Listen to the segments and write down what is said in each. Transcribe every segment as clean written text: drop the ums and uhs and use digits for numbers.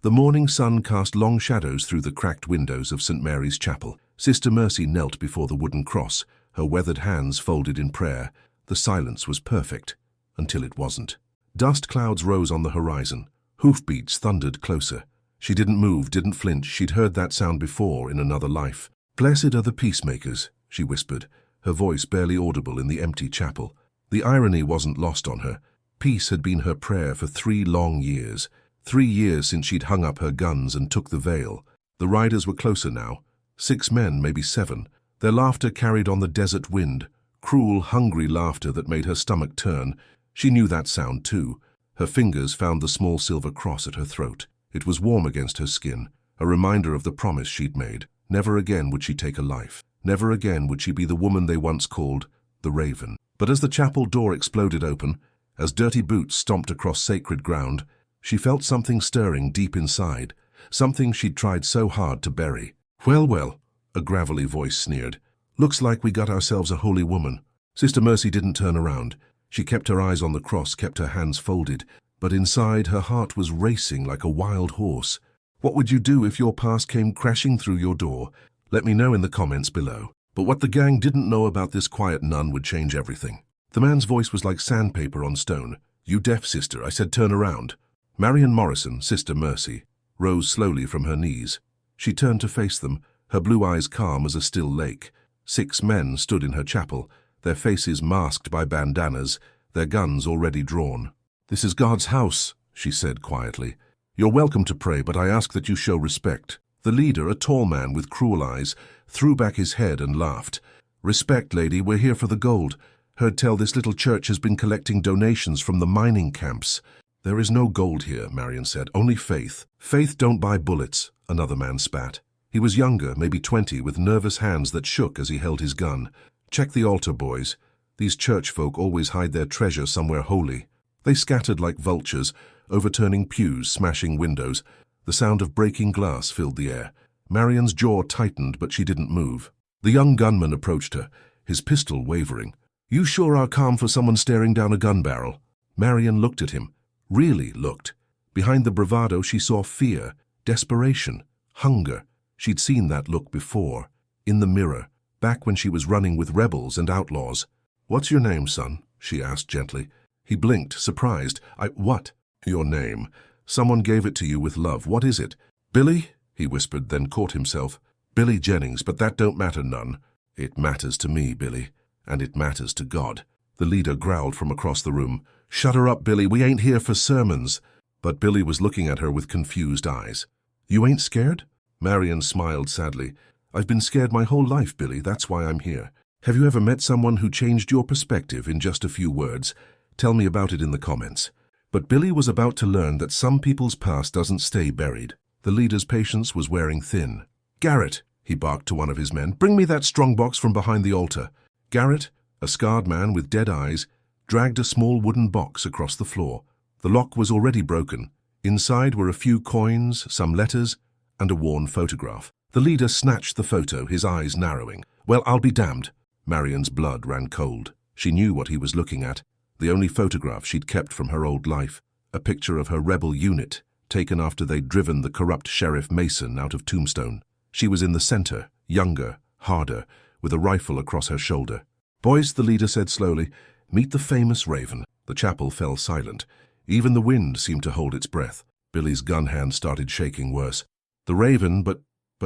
The morning sun cast long shadows through the cracked windows of St. Mary's Chapel. Sister Mercy knelt before the wooden cross, her weathered hands folded in prayer. The silence was perfect, until it wasn't. Dust clouds rose on the horizon. Hoofbeats thundered closer. She didn't move, didn't flinch. She'd heard that sound before in another life. "Blessed are the peacemakers," she whispered, her voice barely audible in the empty chapel. The irony wasn't lost on her. Peace had been her prayer for 3 long years. 3 years since she'd hung up her guns and took the veil. The riders were closer now. 6 men, maybe 7. Their laughter carried on the desert wind. Cruel, hungry laughter that made her stomach turn. She knew that sound too. Her fingers found the small silver cross at her throat. It was warm against her skin, a reminder of the promise she'd made. Never again would she take a life. Never again would she be the woman they once called the Raven. But as the chapel door exploded open, as dirty boots stomped across sacred ground, she felt something stirring deep inside, something she'd tried so hard to bury. "Well, well," a gravelly voice sneered. "Looks like we got ourselves a holy woman." Sister Mercy didn't turn around. She kept her eyes on the cross, kept her hands folded, but inside her heart was racing like a wild horse. What would you do if your past came crashing through your door? Let me know in the comments below. But what the gang didn't know about this quiet nun would change everything. The man's voice was like sandpaper on stone. "You deaf, sister? I said turn around." Marion Morrison, Sister Mercy, rose slowly from her knees. She turned to face them, her blue eyes calm as a still lake. 6 men stood in her chapel, their faces masked by bandanas, their guns already drawn. "This is God's house," she said quietly. "You're welcome to pray, but I ask that you show respect." The leader, a tall man with cruel eyes, threw back his head and laughed. "Respect, lady, we're here for the gold. Heard tell this little church has been collecting donations from the mining camps." "There is no gold here," Marion said, "only faith." "Faith don't buy bullets," another man spat. He was younger, maybe 20, with nervous hands that shook as he held his gun. "Check the altar, boys. These church folk always hide their treasure somewhere holy." They scattered like vultures, overturning pews, smashing windows. The sound of breaking glass filled the air. Marion's jaw tightened, but she didn't move. The young gunman approached her, his pistol wavering. "You sure are calm for someone staring down a gun barrel." Marion looked at him. Really looked. Behind the bravado she saw fear, desperation, hunger. She'd seen that look before, in the mirror, back when she was running with rebels and outlaws. "What's your name, son?" she asked gently. He blinked, surprised. What? Your name. Someone gave it to you with love. What is it?" "Billy," he whispered, then caught himself. "Billy Jennings, but that don't matter none." "It matters to me, Billy, and it matters to God." The leader growled from across the room. "Shut her up, Billy, we ain't here for sermons." But Billy was looking at her with confused eyes. "You ain't scared?" Marion smiled sadly. "I've been scared my whole life, Billy, that's why I'm here." "Have you ever met someone who changed your perspective in just a few words? Tell me about it in the comments." But Billy was about to learn that some people's past doesn't stay buried. The leader's patience was wearing thin. "Garrett," he barked to one of his men, "bring me that strongbox from behind the altar." Garrett, a scarred man with dead eyes, dragged a small wooden box across the floor. The lock was already broken. Inside were a few coins, some letters, and a worn photograph. The leader snatched the photo, his eyes narrowing. "Well, I'll be damned." Marion's blood ran cold. She knew what he was looking at. The only photograph she'd kept from her old life. A picture of her rebel unit, taken after they'd driven the corrupt Sheriff Mason out of Tombstone. She was in the center, younger, harder, with a rifle across her shoulder. "Boys," the leader said slowly, "meet the famous Raven." The chapel fell silent. Even the wind seemed to hold its breath. Billy's gun hand started shaking worse. "The Raven, but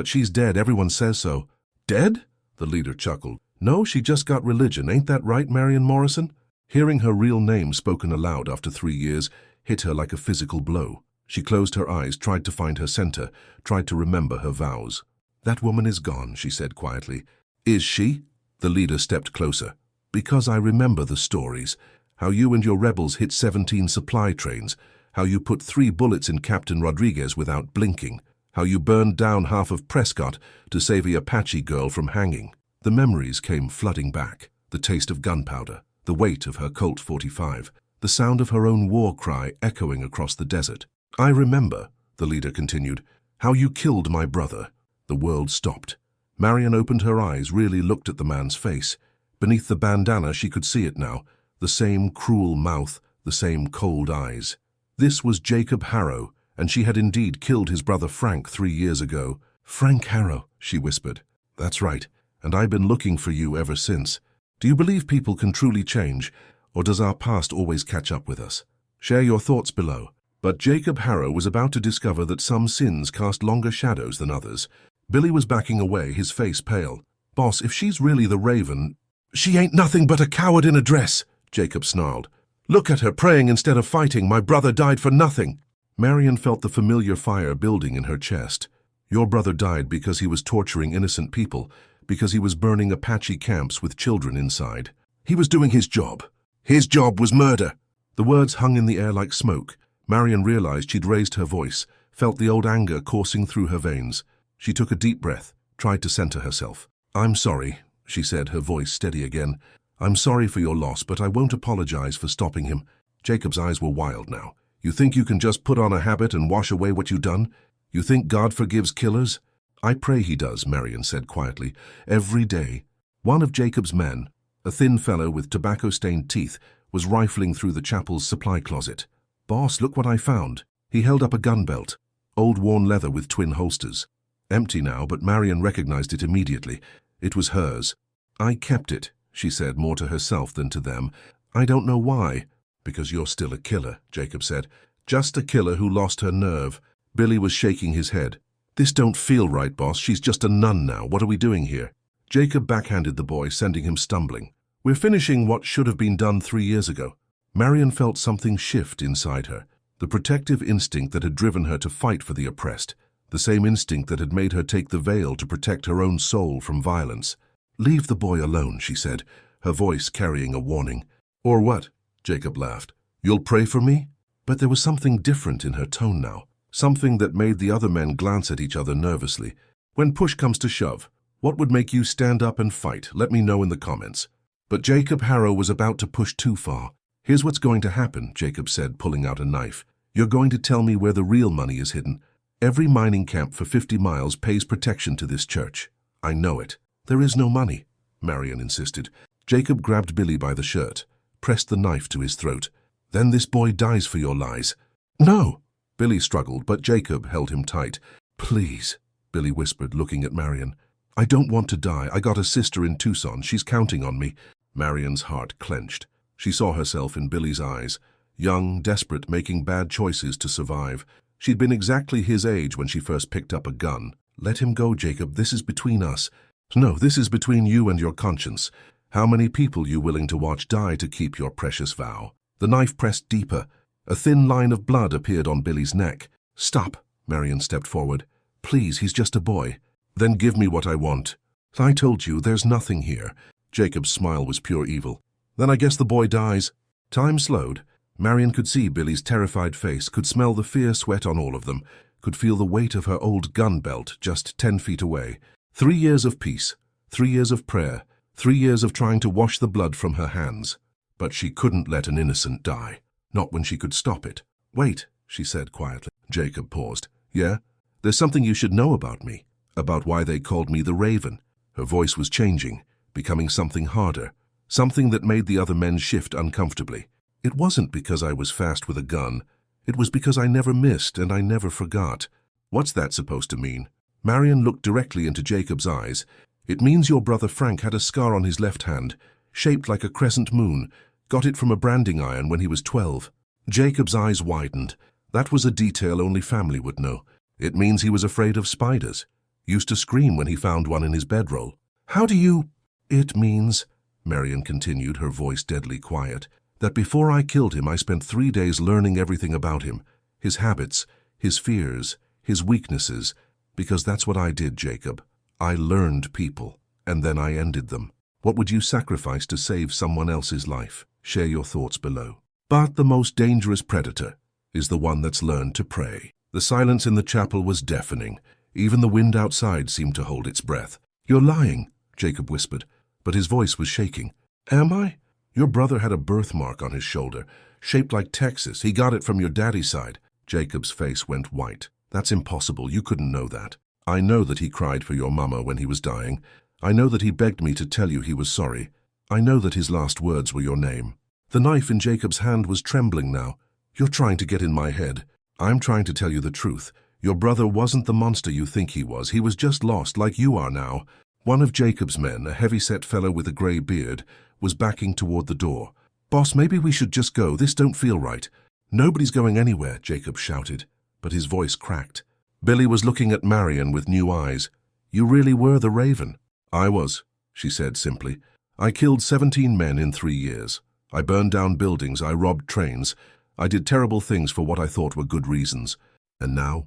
she's dead, everyone says so." "Dead?" The leader chuckled. "No, she just got religion, ain't that right, Marion Morrison?" Hearing her real name spoken aloud after 3 years hit her like a physical blow. She closed her eyes, tried to find her center, tried to remember her vows. "That woman is gone," she said quietly. "Is she?" The leader stepped closer. "Because I remember the stories. How you and your rebels hit 17 supply trains. How you put 3 bullets in Captain Rodriguez without blinking. How you burned down half of Prescott to save a Apache girl from hanging." The memories came flooding back. The taste of gunpowder, the weight of her Colt 45, the sound of her own war cry echoing across the desert. "I remember," the leader continued, "how you killed my brother." The world stopped. Marion opened her eyes, really looked at the man's face. Beneath the bandana she could see it now, the same cruel mouth, the same cold eyes. This was Jacob Harrow, and she had indeed killed his brother Frank 3 years ago. "Frank Harrow," she whispered. "That's right, and I've been looking for you ever since. Do you believe people can truly change, or does our past always catch up with us? Share your thoughts below." But Jacob Harrow was about to discover that some sins cast longer shadows than others. Billy was backing away, his face pale. "Boss, if she's really the Raven—" "She ain't nothing but a coward in a dress," Jacob snarled. "Look at her praying instead of fighting. My brother died for nothing." Marion felt the familiar fire building in her chest. "Your brother died because he was torturing innocent people, because he was burning Apache camps with children inside. He was doing his job. His job was murder." The words hung in the air like smoke. Marion realized she'd raised her voice, felt the old anger coursing through her veins. She took a deep breath, tried to center herself. "I'm sorry," she said, her voice steady again. "I'm sorry for your loss, but I won't apologize for stopping him." Jacob's eyes were wild now. "You think you can just put on a habit and wash away what you've done? You think God forgives killers?" "I pray he does," Marion said quietly. "Every day." One of Jacob's men, a thin fellow with tobacco-stained teeth, was rifling through the chapel's supply closet. "Boss, look what I found." He held up a gun belt, old worn leather with twin holsters. Empty now, but Marion recognized it immediately. It was hers. "I kept it," she said, more to herself than to them. "I don't know why." "Because you're still a killer," Jacob said. "Just a killer who lost her nerve." Billy was shaking his head. "This don't feel right, boss. She's just a nun now. What are we doing here?" Jacob backhanded the boy, sending him stumbling. "We're finishing what should have been done 3 years ago." Marion felt something shift inside her, the protective instinct that had driven her to fight for the oppressed, the same instinct that had made her take the veil to protect her own soul from violence. "Leave the boy alone," she said, her voice carrying a warning. "Or what?" Jacob laughed. "You'll pray for me?" But there was something different in her tone now, something that made the other men glance at each other nervously. "When push comes to shove, what would make you stand up and fight? Let me know in the comments." But Jacob Harrow was about to push too far. "Here's what's going to happen," Jacob said, pulling out a knife. "You're going to tell me where the real money is hidden. Every mining camp for 50 miles pays protection to this church. I know it." "There is no money," Marion insisted. Jacob grabbed Billy by the shirt, pressed the knife to his throat. "Then this boy dies for your lies." "No!" Billy struggled, but Jacob held him tight. "Please," Billy whispered, looking at Marion. "I don't want to die. I got a sister in Tucson. She's counting on me." Marion's heart clenched. She saw herself in Billy's eyes, young, desperate, making bad choices to survive. She'd been exactly his age when she first picked up a gun. "Let him go, Jacob. This is between us." "No, this is between you and your conscience. How many people you willing to watch die to keep your precious vow?" The knife pressed deeper. A thin line of blood appeared on Billy's neck. "Stop," Marion stepped forward. "Please, he's just a boy." "Then give me what I want." "I told you, there's nothing here." Jacob's smile was pure evil. "Then I guess the boy dies." Time slowed. Marion could see Billy's terrified face, could smell the fear sweat on all of them, could feel the weight of her old gun belt just 10 feet away. 3 years of peace, 3 years of prayer, 3 years of trying to wash the blood from her hands. But she couldn't let an innocent die, not when she could stop it. "Wait," she said quietly. Jacob paused. "Yeah? There's something you should know about me, about why they called me the Raven." Her voice was changing, becoming something harder, something that made the other men shift uncomfortably. "It wasn't because I was fast with a gun. It was because I never missed and I never forgot." "What's that supposed to mean?" Marion looked directly into Jacob's eyes. "It means your brother Frank had a scar on his left hand, shaped like a crescent moon. Got it from a branding iron when he was 12. Jacob's eyes widened. That was a detail only family would know. "It means he was afraid of spiders. Used to scream when he found one in his bedroll." "How do you—" "It means," Marion continued, her voice deadly quiet, "that before I killed him I spent 3 days learning everything about him, his habits, his fears, his weaknesses, because that's what I did, Jacob. I learned people, and then I ended them. What would you sacrifice to save someone else's life? Share your thoughts below. But the most dangerous predator is the one that's learned to pray." The silence in the chapel was deafening. Even the wind outside seemed to hold its breath. "You're lying," Jacob whispered, but his voice was shaking. "Am I? Your brother had a birthmark on his shoulder, shaped like Texas. He got it from your daddy's side." Jacob's face went white. "That's impossible. You couldn't know that. I know that he cried for your mama when he was dying. I know that he begged me to tell you he was sorry. I know that his last words were your name." The knife in Jacob's hand was trembling now. "You're trying to get in my head." I'm trying to tell you the truth. Your brother wasn't the monster you think he was. He was just lost, like you are now. One of Jacob's men, a heavy-set fellow with a grey beard, was backing toward the door. Boss, maybe we should just go. This don't feel right. Nobody's going anywhere, Jacob shouted, but his voice cracked. Billy was looking at Marion with new eyes. You really were the Raven? I was, she said simply. I killed 17 men in 3 years. I burned down buildings, I robbed trains. I did terrible things for what I thought were good reasons. And now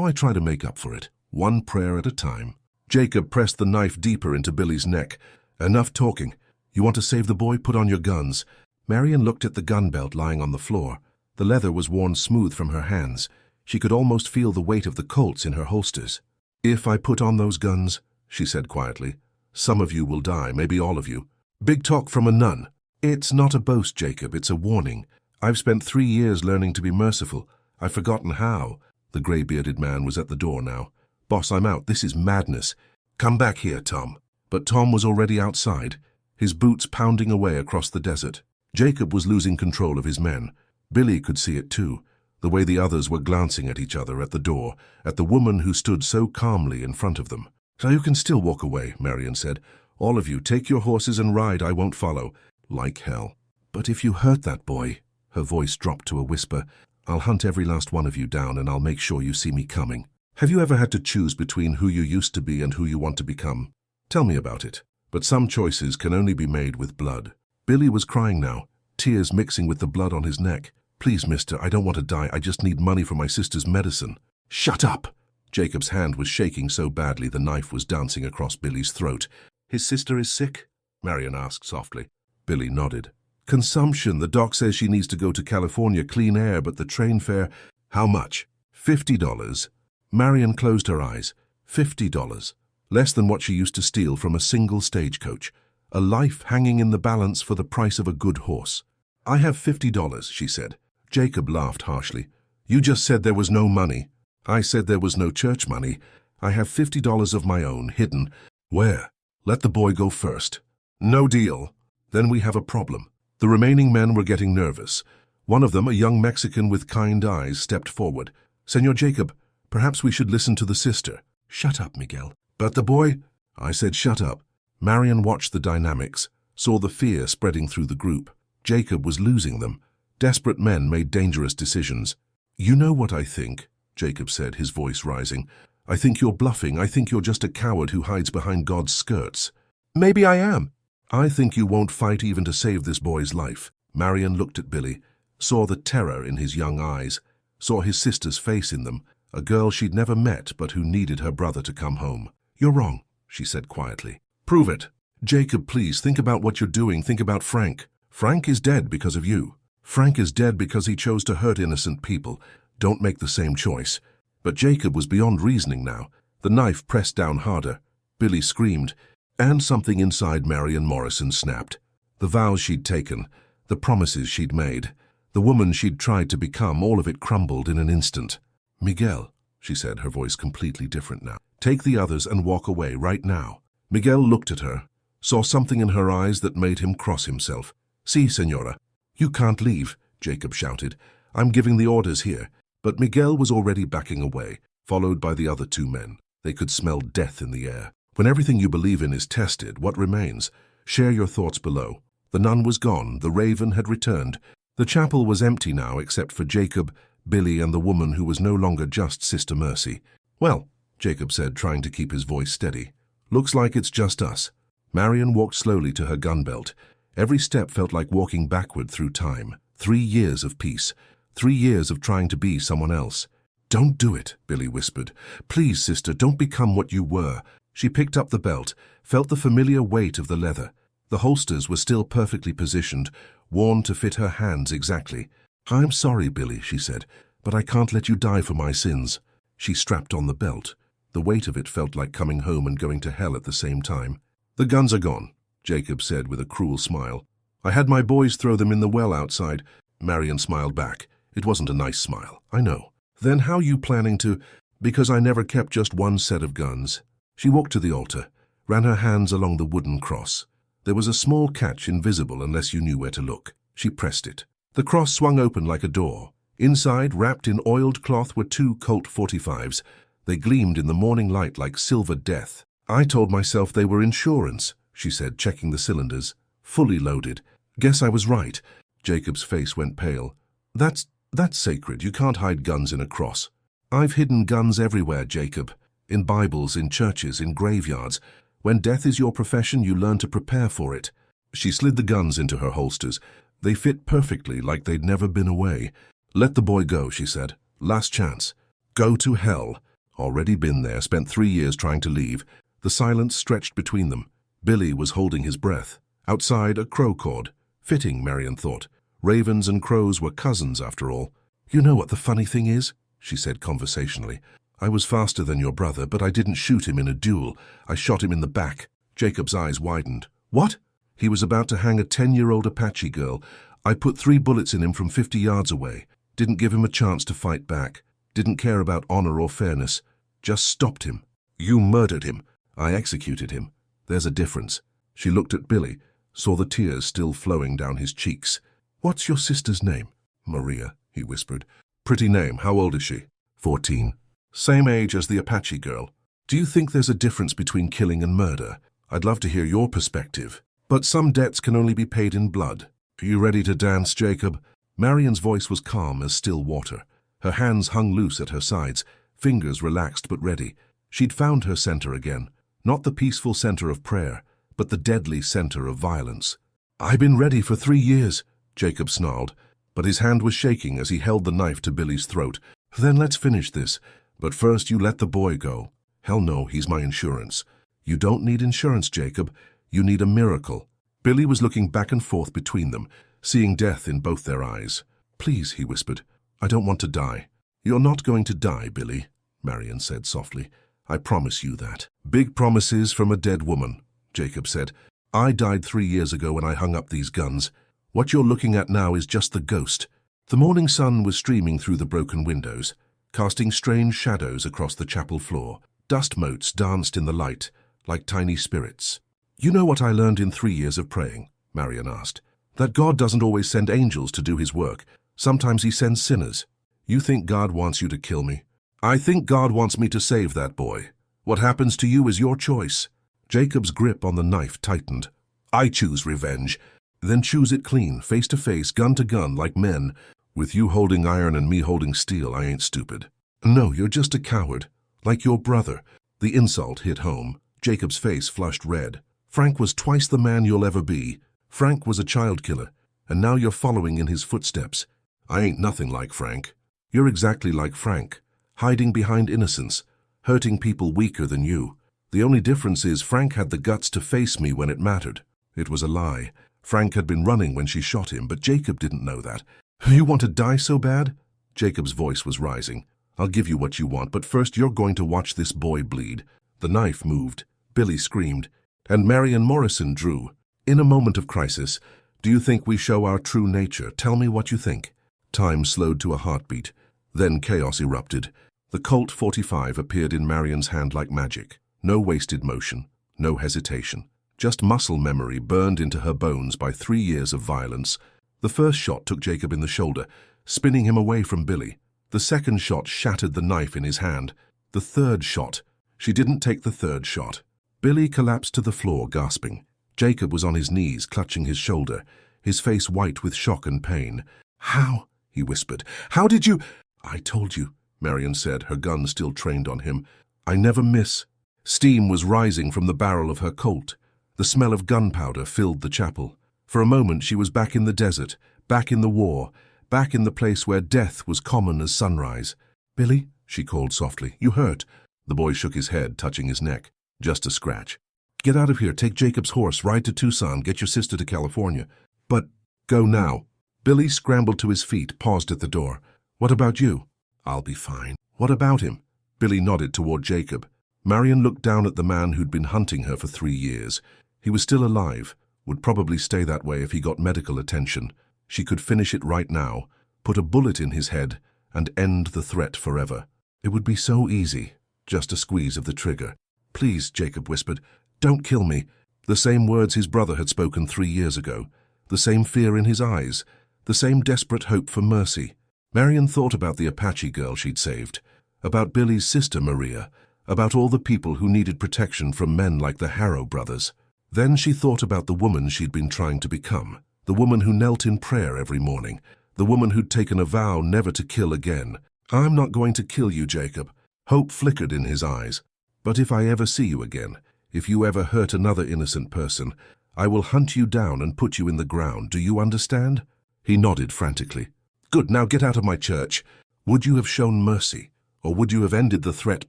I try to make up for it, one prayer at a time. Jacob pressed the knife deeper into Billy's neck. Enough talking. You want to save the boy? Put on your guns. Marion looked at the gun belt lying on the floor. The leather was worn smooth from her hands. She could almost feel the weight of the Colts in her holsters. If I put on those guns, she said quietly, some of you will die, maybe all of you. Big talk from a nun. It's not a boast, Jacob, it's a warning. I've spent 3 years learning to be merciful. I've forgotten how. The grey-bearded man was at the door now. Boss, I'm out. This is madness. Come back here, Tom. But Tom was already outside, his boots pounding away across the desert. Jacob was losing control of his men. Billy could see it too, the way the others were glancing at each other at the door, at the woman who stood so calmly in front of them. So you can still walk away, Marion said. All of you, take your horses and ride. I won't follow. Like hell. But if you hurt that boy, her voice dropped to a whisper, I'll hunt every last one of you down and I'll make sure you see me coming. Have you ever had to choose between who you used to be and who you want to become? Tell me about it. But some choices can only be made with blood. Billy was crying now, tears mixing with the blood on his neck. Please, mister, I don't want to die. I just need money for my sister's medicine. Shut up! Jacob's hand was shaking so badly the knife was dancing across Billy's throat. His sister is sick? Marion asked softly. Billy nodded. Consumption. The doc says she needs to go to California, clean air, but the train fare... How much? $50. Marion closed her eyes. $50. Less than what she used to steal from a single stagecoach. A life hanging in the balance for the price of a good horse. I have $50, she said. Jacob laughed harshly. You just said there was no money. I said there was no church money. I have $50 of my own, hidden. Where? Let the boy go first. No deal. Then we have a problem. The remaining men were getting nervous. One of them, a young Mexican with kind eyes, stepped forward. Senor Jacob, perhaps we should listen to the sister. Shut up, Miguel. But the boy... I said shut up. Marion watched the dynamics, saw the fear spreading through the group. Jacob was losing them. Desperate men made dangerous decisions. You know what I think, Jacob said, his voice rising. I think you're bluffing. I think you're just a coward who hides behind God's skirts. Maybe I am. I think you won't fight even to save this boy's life. Marion looked at Billy, saw the terror in his young eyes, saw his sister's face in them, a girl she'd never met but who needed her brother to come home. You're wrong, she said quietly. Prove it. Jacob, please, think about what you're doing. Think about Frank. Frank is dead because of you. Frank is dead because he chose to hurt innocent people. Don't make the same choice. But Jacob was beyond reasoning now. The knife pressed down harder. Billy screamed, and something inside Marion Morrison snapped. The vows she'd taken, the promises she'd made, the woman she'd tried to become, all of it crumbled in an instant. Miguel, she said, her voice completely different now. Take the others and walk away right now. Miguel looked at her, saw something in her eyes that made him cross himself. Si, senora. You can't leave, Jacob shouted. I'm giving the orders here. But Miguel was already backing away, followed by the other 2 men. They could smell death in the air. When everything you believe in is tested, what remains? Share your thoughts below. The nun was gone. The raven had returned. The chapel was empty now except for Jacob, Billy, and the woman who was no longer just Sister Mercy. Well, Jacob said, trying to keep his voice steady. Looks like it's just us. Marion walked slowly to her gun belt. Every step felt like walking backward through time. 3 years of peace. 3 years of trying to be someone else. Don't do it, Billy whispered. Please, sister, don't become what you were. She picked up the belt, felt the familiar weight of the leather. The holsters were still perfectly positioned, worn to fit her hands exactly. I'm sorry, Billy, she said, but I can't let you die for my sins. She strapped on the belt. The weight of it felt like coming home and going to hell at the same time. The guns are gone, Jacob said with a cruel smile. I had my boys throw them in the well outside. Marion smiled back. It wasn't a nice smile, I know. Then how you planning to... Because I never kept just one set of guns. She walked to the altar, ran her hands along the wooden cross. There was a small catch invisible unless you knew where to look. She pressed it. The cross swung open like a door. Inside, wrapped in oiled cloth, were 2 Colt 45s. They gleamed in the morning light like silver death. I told myself they were insurance, she said, checking the cylinders. Fully loaded. Guess I was right. Jacob's face went pale. That's sacred. You can't hide guns in a cross. I've hidden guns everywhere, Jacob. In Bibles, in churches, in graveyards. When death is your profession, you learn to prepare for it. She slid the guns into her holsters. They fit perfectly, like they'd never been away. Let the boy go, she said. Last chance. Go to hell. Already been there, spent 3 years trying to leave. The silence stretched between them. Billy was holding his breath. Outside, a crow cawed. Fitting, Marion thought. Ravens and crows were cousins, after all. You know what the funny thing is? She said conversationally. I was faster than your brother, but I didn't shoot him in a duel. I shot him in the back. Jacob's eyes widened. What? He was about to hang a 10-year-old Apache girl. I put 3 bullets in him from 50 yards away. Didn't give him a chance to fight back. Didn't care about honor or fairness. Just stopped him. You murdered him. I executed him. There's a difference. She looked at Billy, saw the tears still flowing down his cheeks. What's your sister's name? Maria, he whispered. Pretty name. How old is she? 14. Same age as the Apache girl. Do you think there's a difference between killing and murder? I'd love to hear your perspective. But some debts can only be paid in blood. Are you ready to dance, Jacob? Marion's voice was calm as still water. Her hands hung loose at her sides, fingers relaxed but ready. She'd found her center again. Not the peaceful center of prayer, but the deadly center of violence. I've been ready for 3 years, Jacob snarled, but his hand was shaking as he held the knife to Billy's throat. Then let's finish this. But first you let the boy go. Hell no, he's my insurance. You don't need insurance, Jacob. You need a miracle. Billy was looking back and forth between them, seeing death in both their eyes. Please, he whispered. I don't want to die. You're not going to die, Billy, Marion said softly. I promise you that. Big promises from a dead woman, Jacob said. I died 3 years ago when I hung up these guns. What you're looking at now is just the ghost. The morning sun was streaming through the broken windows, casting strange shadows across the chapel floor. Dust motes danced in the light, like tiny spirits. You know what I learned in 3 years of praying? Marion asked. That God doesn't always send angels to do his work. Sometimes he sends sinners. You think God wants you to kill me? I think God wants me to save that boy. What happens to you is your choice. Jacob's grip on the knife tightened. I choose revenge. Then choose it clean, face to face, gun to gun, like men. With you holding iron and me holding steel, I ain't stupid. No, you're just a coward. Like your brother. The insult hit home. Jacob's face flushed red. Frank was twice the man you'll ever be. Frank was a child killer, and now you're following in his footsteps. I ain't nothing like Frank. You're exactly like Frank, hiding behind innocence, hurting people weaker than you. The only difference is Frank had the guts to face me when it mattered. It was a lie. Frank had been running when she shot him, but Jacob didn't know that. You want to die so bad? Jacob's voice was rising. I'll give you what you want, but first you're going to watch this boy bleed. The knife moved. Billy screamed, and Marion Morrison drew. In a moment of crisis, do you think we show our true nature? Tell me what you think. Time slowed to a heartbeat. Then chaos erupted. The Colt 45 appeared in Marion's hand like magic. No wasted motion, no hesitation. Just muscle memory burned into her bones by 3 years of violence. The first shot took Jacob in the shoulder, spinning him away from Billy. The second shot shattered the knife in his hand. The third shot. She didn't take the third shot. Billy collapsed to the floor, gasping. Jacob was on his knees, clutching his shoulder, his face white with shock and pain. How? He whispered. How did you? I told you, Marion said, her gun still trained on him. I never miss. Steam was rising from the barrel of her Colt. The smell of gunpowder filled the chapel. For a moment she was back in the desert, back in the war, back in the place where death was common as sunrise. Billy, she called softly, you hurt? The boy shook his head, touching his neck. Just a scratch. Get out of here, take Jacob's horse, ride to Tucson, get your sister to California. But go now. Billy scrambled to his feet, paused at the door. What about you? I'll be fine. What about him? Billy nodded toward Jacob. Marion looked down at the man who'd been hunting her for 3 years. He was still alive, would probably stay that way if he got medical attention. She could finish it right now, put a bullet in his head, and end the threat forever. It would be so easy, just a squeeze of the trigger. Please, Jacob whispered, don't kill me. The same words his brother had spoken 3 years ago. The same fear in his eyes. The same desperate hope for mercy. Marian thought about the Apache girl she'd saved, about Billy's sister Maria, about all the people who needed protection from men like the Harrow brothers. Then she thought about the woman she'd been trying to become, the woman who knelt in prayer every morning, the woman who'd taken a vow never to kill again. "I'm not going to kill you, Jacob." Hope flickered in his eyes. "But if I ever see you again, if you ever hurt another innocent person, I will hunt you down and put you in the ground. Do you understand?" He nodded frantically. "Good, now get out of my church. Would you have shown mercy, or would you have ended the threat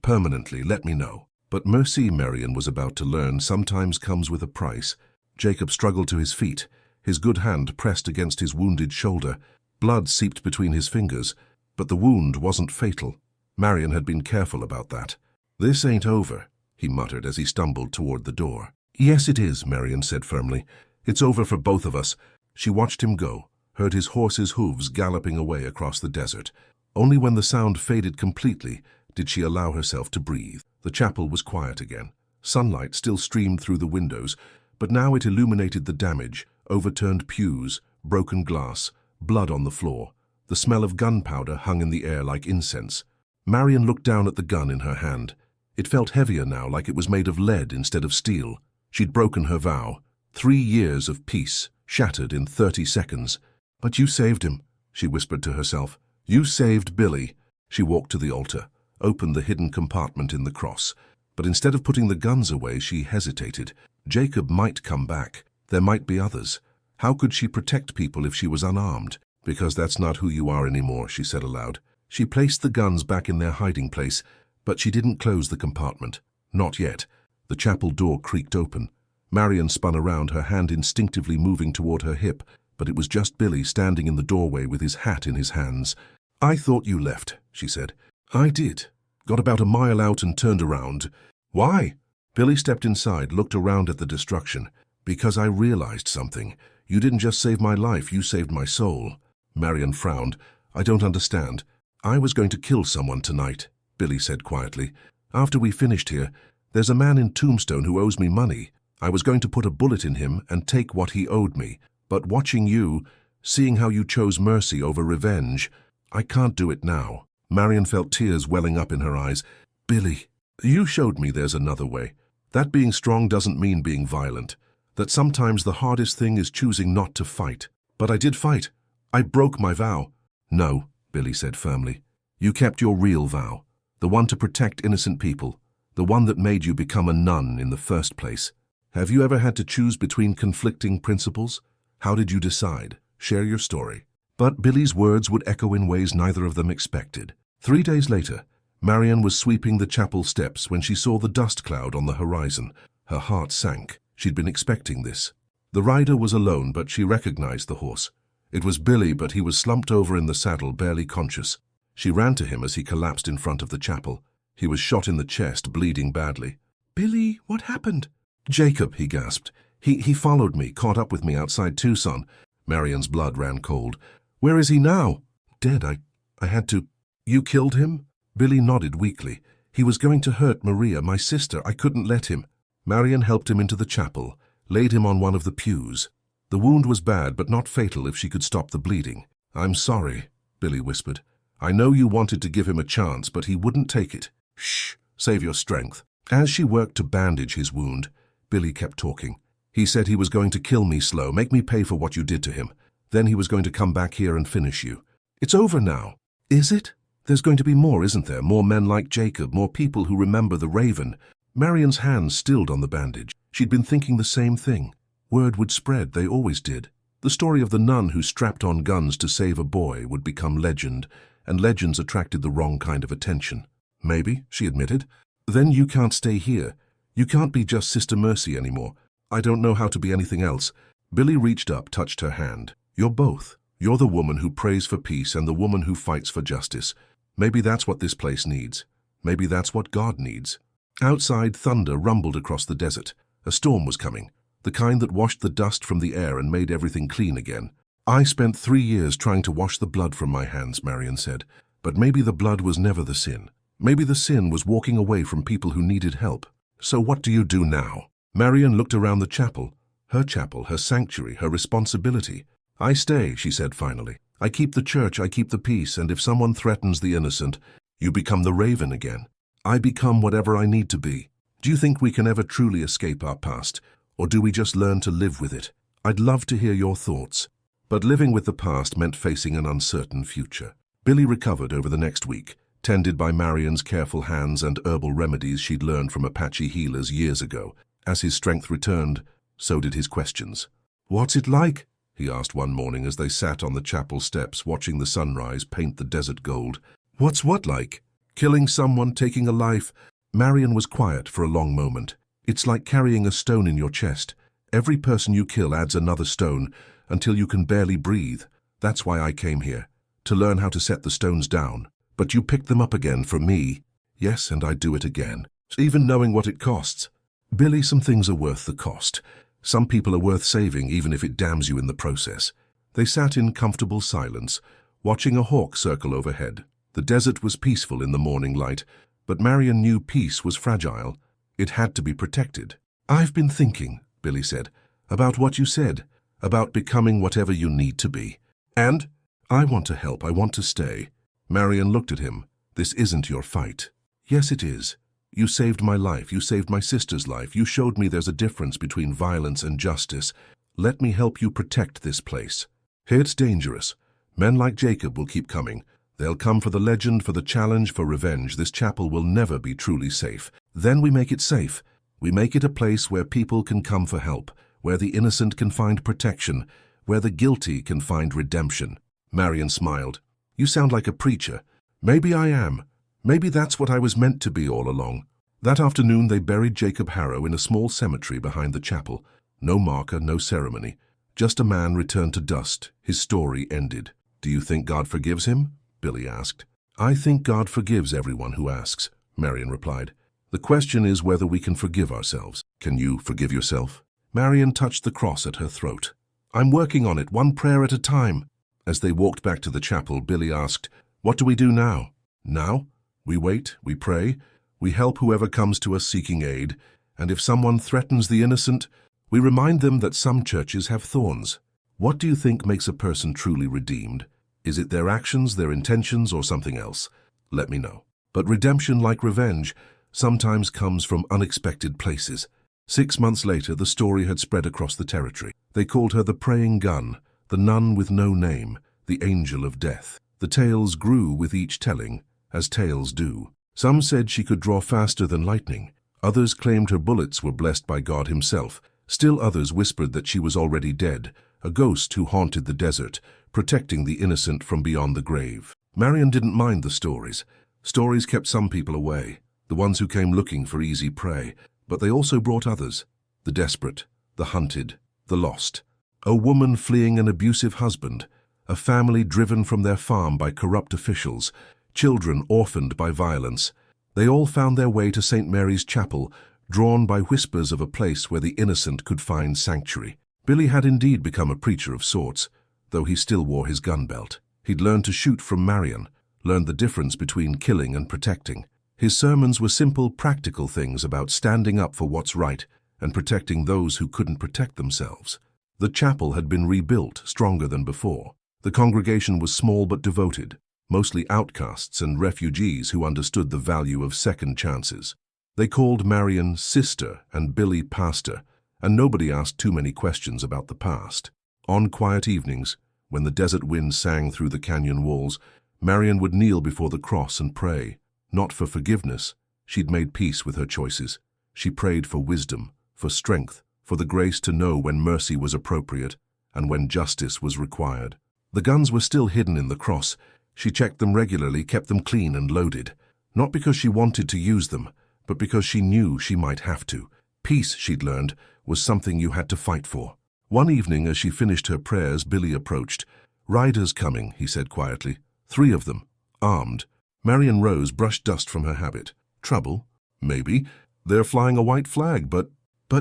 permanently? Let me know." But mercy, Marian was about to learn, sometimes comes with a price. Jacob struggled to his feet, his good hand pressed against his wounded shoulder. Blood seeped between his fingers, but the wound wasn't fatal. Marian had been careful about that. "This ain't over," he muttered as he stumbled toward the door. "Yes, it is," Marian said firmly. "It's over for both of us." She watched him go, heard his horse's hooves galloping away across the desert. Only when the sound faded completely did she allow herself to breathe. The chapel was quiet again. Sunlight still streamed through the windows, but now it illuminated the damage, overturned pews, broken glass, blood on the floor. The smell of gunpowder hung in the air like incense. Marian looked down at the gun in her hand. It felt heavier now, like it was made of lead instead of steel. She'd broken her vow. 3 years of peace, shattered in 30 seconds. "But you saved him," she whispered to herself. "You saved Billy." She walked to the altar, opened the hidden compartment in the cross. But instead of putting the guns away, she hesitated. Jacob might come back. There might be others. How could she protect people if she was unarmed? "Because that's not who you are anymore," she said aloud. She placed the guns back in their hiding place, but she didn't close the compartment. Not yet. The chapel door creaked open. Marian spun around, her hand instinctively moving toward her hip, but it was just Billy standing in the doorway with his hat in his hands. "I thought you left," she said. "I did. Got about a mile out and turned around." "Why?" Billy stepped inside, looked around at the destruction. "Because I realized something. You didn't just save my life, you saved my soul." Marian frowned. "I don't understand." "I was going to kill someone tonight," Billy said quietly. "After we finished here, there's a man in Tombstone who owes me money. I was going to put a bullet in him and take what he owed me. But watching you, seeing how you chose mercy over revenge, I can't do it now." Marian felt tears welling up in her eyes. "Billy, you showed me there's another way. That being strong doesn't mean being violent. That sometimes the hardest thing is choosing not to fight. But I did fight. I broke my vow." "No," Billy said firmly. "You kept your real vow. The one to protect innocent people. The one that made you become a nun in the first place. Have you ever had to choose between conflicting principles? How did you decide? Share your story." But Billy's words would echo in ways neither of them expected. 3 days later, Marian was sweeping the chapel steps when she saw the dust cloud on the horizon. Her heart sank. She'd been expecting this. The rider was alone, but she recognized the horse. It was Billy, but he was slumped over in the saddle, barely conscious. She ran to him as he collapsed in front of the chapel. He was shot in the chest, bleeding badly. "Billy, what happened?" "Jacob," he gasped. He followed me, caught up with me outside Tucson." Marian's blood ran cold. "Where is he now?" "Dead. I had to—" "You killed him?" Billy nodded weakly. "He was going to hurt Maria, my sister. I couldn't let him." Marian helped him into the chapel, laid him on one of the pews. The wound was bad, but not fatal if she could stop the bleeding. "I'm sorry," Billy whispered. "I know you wanted to give him a chance, but he wouldn't take it." "Shh, save your strength." As she worked to bandage his wound, Billy kept talking. "He said he was going to kill me slow, make me pay for what you did to him. Then he was going to come back here and finish you. It's over now." "Is it? There's going to be more, isn't there? More men like Jacob, more people who remember the Raven." Marian's hands stilled on the bandage. She'd been thinking the same thing. Word would spread, they always did. The story of the nun who strapped on guns to save a boy would become legend, and legends attracted the wrong kind of attention. "Maybe," she admitted. "Then you can't stay here. You can't be just Sister Mercy anymore. I don't know how to be anything else." Billy reached up, touched her hand. "You're both. You're the woman who prays for peace and the woman who fights for justice. Maybe that's what this place needs. Maybe that's what God needs." Outside, thunder rumbled across the desert. A storm was coming, the kind that washed the dust from the air and made everything clean again. "I spent 3 years trying to wash the blood from my hands," Marian said. "But maybe the blood was never the sin. Maybe the sin was walking away from people who needed help. So what do you do now?" Marian looked around the chapel, her sanctuary, her responsibility. "I stay," she said finally. I keep the church, I keep the peace, and if someone threatens the innocent, you become the raven again. I become whatever I need to be. Do you think we can ever truly escape our past, or do we just learn to live with it? I'd love to hear your thoughts. But living with the past meant facing an uncertain future. Billy recovered over the next week, tended by Marion's careful hands and herbal remedies she'd learned from Apache healers years ago. As his strength returned, so did his questions. "What's it like?" he asked one morning as they sat on the chapel steps watching the sunrise paint the desert gold. "What's what like?" "Killing someone, taking a life." Marion was quiet for a long moment. "It's like carrying a stone in your chest. Every person you kill adds another stone until you can barely breathe. That's why I came here, to learn how to set the stones down. But you picked them up again for me." "Yes, and I'd do it again, even knowing what it costs." "Billy, some things are worth the cost. Some people are worth saving, even if it damns you in the process." They sat in comfortable silence, watching a hawk circle overhead. The desert was peaceful in the morning light, but Marion knew peace was fragile. It had to be protected. "I've been thinking," Billy said, "about what you said, about becoming whatever you need to be. And I want to help, I want to stay." Marion looked at him. "This isn't your fight." "Yes, it is. You saved my life, you saved my sister's life, you showed me there's a difference between violence and justice. Let me help you protect this place. Here it's dangerous. Men like Jacob will keep coming. They'll come for the legend, for the challenge, for revenge. This chapel will never be truly safe. Then we make it safe. We make it a place where people can come for help, where the innocent can find protection, where the guilty can find redemption." Marion smiled. "You sound like a preacher." "Maybe I am. Maybe that's what I was meant to be all along." That afternoon they buried Jacob Harrow in a small cemetery behind the chapel. No marker, no ceremony. Just a man returned to dust. His story ended. "Do you think God forgives him?" Billy asked. "I think God forgives everyone who asks," Marion replied. "The question is whether we can forgive ourselves. Can you forgive yourself?" Marion touched the cross at her throat. "I'm working on it, one prayer at a time." As they walked back to the chapel, Billy asked, "What do we do now?" "Now? We wait, we pray, we help whoever comes to us seeking aid, and if someone threatens the innocent, we remind them that some churches have thorns." "What do you think makes a person truly redeemed? Is it their actions, their intentions, or something else? Let me know." But redemption, like revenge, sometimes comes from unexpected places. 6 months later, the story had spread across the territory. They called her the praying gun, the nun with no name, the angel of death. The tales grew with each telling, as tales do. Some said she could draw faster than lightning. Others claimed her bullets were blessed by God himself. Still others whispered that she was already dead, a ghost who haunted the desert, protecting the innocent from beyond the grave. Marion didn't mind the stories. Stories kept some people away, the ones who came looking for easy prey, but they also brought others, the desperate, the hunted, the lost. A woman fleeing an abusive husband, a family driven from their farm by corrupt officials, children orphaned by violence. They all found their way to St. Mary's Chapel, drawn by whispers of a place where the innocent could find sanctuary. Billy had indeed become a preacher of sorts, though he still wore his gun belt. He'd learned to shoot from Marion, learned the difference between killing and protecting. His sermons were simple, practical things about standing up for what's right and protecting those who couldn't protect themselves. The chapel had been rebuilt, stronger than before. The congregation was small but devoted, mostly outcasts and refugees who understood the value of second chances. They called Marion sister and Billy pastor, and nobody asked too many questions about the past. On quiet evenings, when the desert wind sang through the canyon walls, Marion would kneel before the cross and pray. Not for forgiveness. She'd made peace with her choices. She prayed for wisdom, for strength, for the grace to know when mercy was appropriate and when justice was required. The guns were still hidden in the cross. She checked them regularly, kept them clean and loaded. Not because she wanted to use them, but because she knew she might have to. Peace, she'd learned, was something you had to fight for. One evening, as she finished her prayers, Billy approached. "Riders coming," he said quietly. 3 of them, armed. Marion rose, brushed dust from her habit. "Trouble? Maybe. They're flying a white flag, but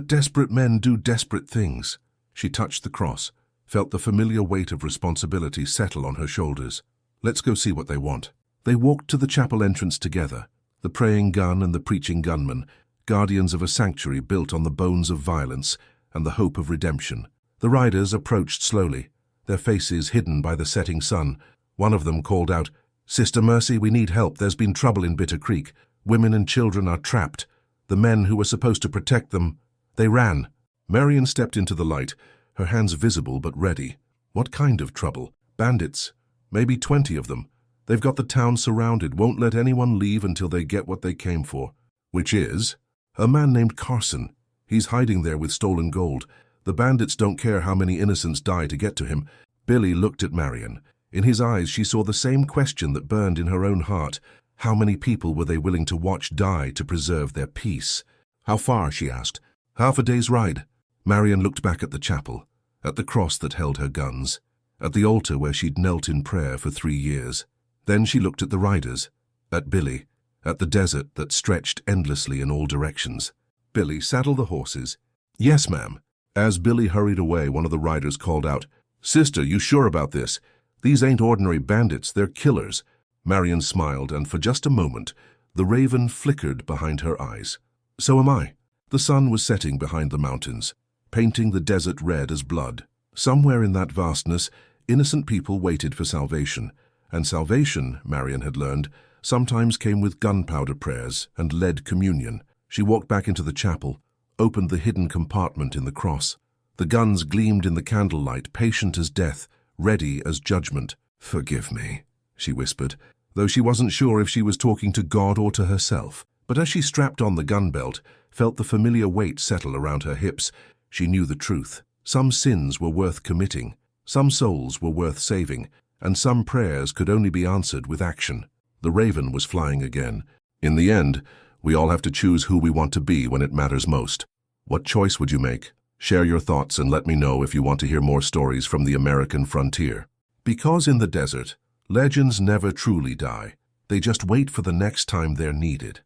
desperate men do desperate things." She touched the cross, felt the familiar weight of responsibility settle on her shoulders. "Let's go see what they want." They walked to the chapel entrance together, the praying gun and the preaching gunman, guardians of a sanctuary built on the bones of violence and the hope of redemption. The riders approached slowly, their faces hidden by the setting sun. One of them called out, "Sister Mercy, we need help. There's been trouble in Bitter Creek. Women and children are trapped. The men who were supposed to protect them, they ran." Marion stepped into the light, her hands visible but ready. What kind of trouble? Bandits. Maybe 20 of them. They've got the town surrounded, won't let anyone leave until they get what they came for. Which is? A man named Carson. He's hiding there with stolen gold. The bandits don't care how many innocents die to get to him. Billy looked at Marion. In his eyes she saw the same question that burned in her own heart. How many people were they willing to watch die to preserve their peace? "How far?" she asked. "Half a day's ride." Marion looked back at the chapel, at the cross that held her guns, at the altar where she'd knelt in prayer for 3 years. Then she looked at the riders, at Billy, at the desert that stretched endlessly in all directions. "Billy, saddle the horses." "Yes, ma'am." As Billy hurried away, one of the riders called out, "Sister, you sure about this? These ain't ordinary bandits, they're killers." Marion smiled, and for just a moment, the raven flickered behind her eyes. "So am I." The sun was setting behind the mountains, painting the desert red as blood. Somewhere in that vastness, innocent people waited for salvation. And salvation, Marion had learned, sometimes came with gunpowder prayers and lead communion. She walked back into the chapel, opened the hidden compartment in the cross. The guns gleamed in the candlelight, patient as death, ready as judgment. "Forgive me," she whispered, though she wasn't sure if she was talking to God or to herself. But as she strapped on the gun belt, felt the familiar weight settle around her hips, she knew the truth. Some sins were worth committing, some souls were worth saving, and some prayers could only be answered with action. The raven was flying again. In the end, we all have to choose who we want to be when it matters most. What choice would you make? Share your thoughts and let me know if you want to hear more stories from the American frontier. Because in the desert, legends never truly die. They just wait for the next time they're needed.